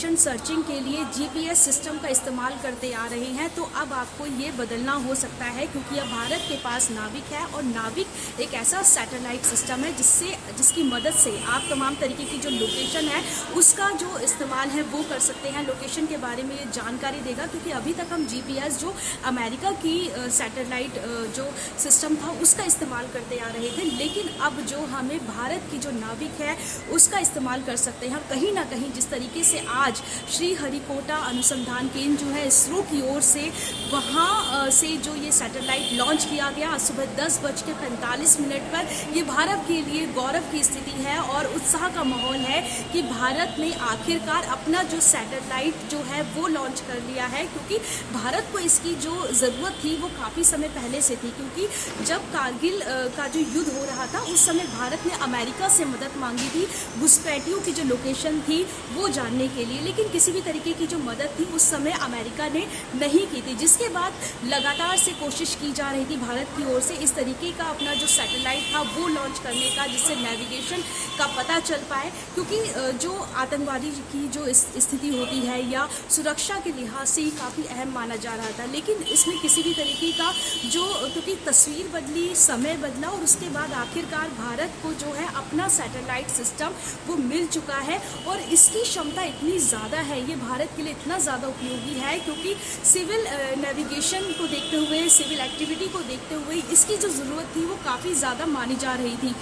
Location searching के लिए GPS system का इस्तेमाल करते आ रहे हैं, तो अब आपको ये बदलना हो सकता है, क्योंकि अब भारत के पास नाविक है और नाविक एक ऐसा सैटेलाइट सिस्टम है जिसकी मदद से आप तमाम तरीके की जो लोकेशन है उसका जो इस्तेमाल है वो कर सकते हैं। लोकेशन के बारे में ये जानकारी देगा, क्योंकि अभी तक हम जीपीएस जो अमेरिका की सैटेलाइट जो सिस्टम था उसका इस्तेमाल करते आ रहे थे, लेकिन अब जो हमें भारत की जो नाविक है उसका इस्तेमाल कर सकते हैं। कहीं ना कहीं जिस तरीके से आज श्रीहरिकोटा अनुसंधान केंद्र जो है इसरो की ओर से वहाँ से जो ये सैटेलाइट लॉन्च किया गया सुबह 10:45 पर, ये भारत के लिए गौरव की स्थिति है और उत्साह का माहौल है कि भारत ने आखिरकार अपना जो सैटेलाइट जो है वो लॉन्च कर लिया है, क्योंकि भारत को इसकी जो ज़रूरत थी वो काफ़ी समय पहले से थी। क्योंकि जब कारगिल का जो युद्ध हो रहा था उस समय भारत ने अमेरिका से मदद मांगी थी घुसपैठियों की जो लोकेशन थी वो जानने के लिए, लेकिन किसी भी तरीके की जो मदद थी उस समय अमेरिका ने नहीं की थी, जिसके बाद लगातार से कोशिश की जा रही थी भारत की ओर से इस तरीके का अपना जो सैटेलाइट था वो लॉन्च करने का, जिससे नेविगेशन का पता चल पाए। क्योंकि जो आतंकवादी की जो स्थिति होती है या सुरक्षा के लिहाज से ही काफ़ी अहम माना जा रहा था, लेकिन इसमें किसी भी तरीके का जो, क्योंकि तस्वीर बदली, समय बदला और उसके बाद आखिरकार भारत को जो है अपना सैटेलाइट सिस्टम वो मिल चुका है और इसकी क्षमता इतनी ज़्यादा है, ये भारत के लिए इतना ज़्यादा उपयोगी है, क्योंकि सिविल नेविगेशन को देखते हुए, सिविल एक्टिविटी को देखते हुए इसकी जो ज़रूरत थी वो काफ़ी ज़्यादा मानी जा रही थी।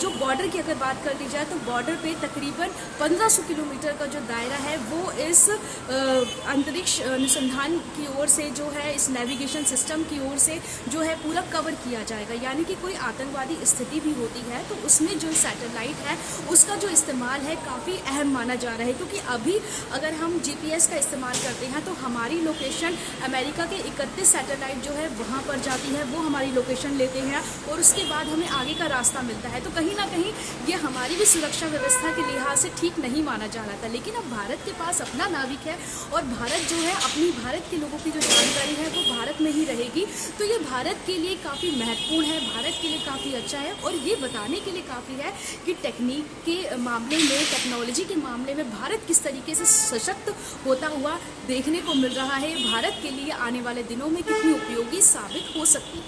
जो बॉर्डर की अगर बात कर ली जाए तो बॉर्डर पे तकरीबन 1500 किलोमीटर का जो दायरा है वो इस अंतरिक्ष अनुसंधान की ओर से जो है, इस नेविगेशन सिस्टम की ओर से जो है पूरा कवर किया जाएगा। यानी कि कोई आतंकवादी स्थिति भी होती है तो उसमें जो सैटेलाइट है उसका जो इस्तेमाल है काफ़ी अहम माना जा रहा है, क्योंकि अभी अगर हम जीपीएस का इस्तेमाल करते हैं तो हमारी लोकेशन अमेरिका के 31 सैटेलाइट जो है वहाँ पर जाती है, वो हमारी लोकेशन लेते हैं और उसके बाद हमें आगे का रास्ता मिलता है। तो कहीं ना कहीं ये हमारी भी सुरक्षा व्यवस्था के लिहाज से ठीक नहीं माना जा रहा था, लेकिन अब भारत के पास अपना नाविक है और भारत जो है अपनी, भारत के लोगों की जो जानकारी है वो भारत में ही रहेगी, तो ये भारत के लिए काफ़ी महत्वपूर्ण है, भारत के लिए काफ़ी अच्छा है और ये बताने के लिए काफ़ी है कि टेक्निक के मामले में, टेक्नोलॉजी के मामले में भारत किस तरीके से सशक्त होता हुआ देखने को मिल रहा है, भारत के लिए आने वाले दिनों में कितनी उपयोगी साबित हो सकती है।